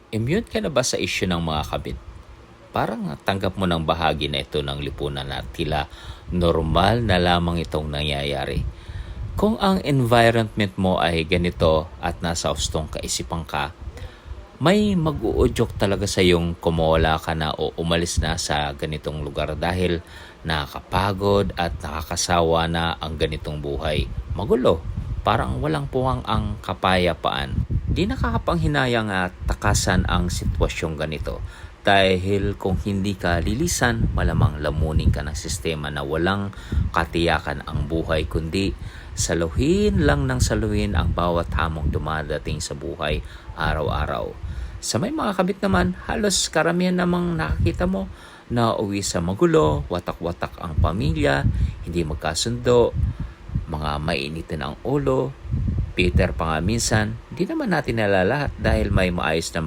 Immune ka na ba sa issue ng mga kabit? Parang tanggap mo ng bahagi na ito ng lipunan na tila normal na lamang itong nangyayari. Kung ang environment mo ay ganito at nasa hustong kaisipan ka, may mag-uudyok talaga sa yung kumawala ka na o umalis na sa ganitong lugar dahil nakakapagod at nakakasawa na ang ganitong buhay. Magulo, parang walang puwang ang kapayapaan. Di nakakapanghinayang at takasan ang sitwasyong ganito. Dahil kung hindi ka lilisan, malamang lamunin ka ng sistema na walang katiyakan ang buhay, kundi saluhin lang ng saluhin ang bawat hamong dumadating sa buhay araw-araw. Sa may mga kabit naman, halos karamihan namang nakakita mo na uwi sa magulo, watak-watak ang pamilya, hindi magkasundo, mga mainitin ang ulo, bitter pa nga minsan. Di naman natin nalalahat dahil may maayos na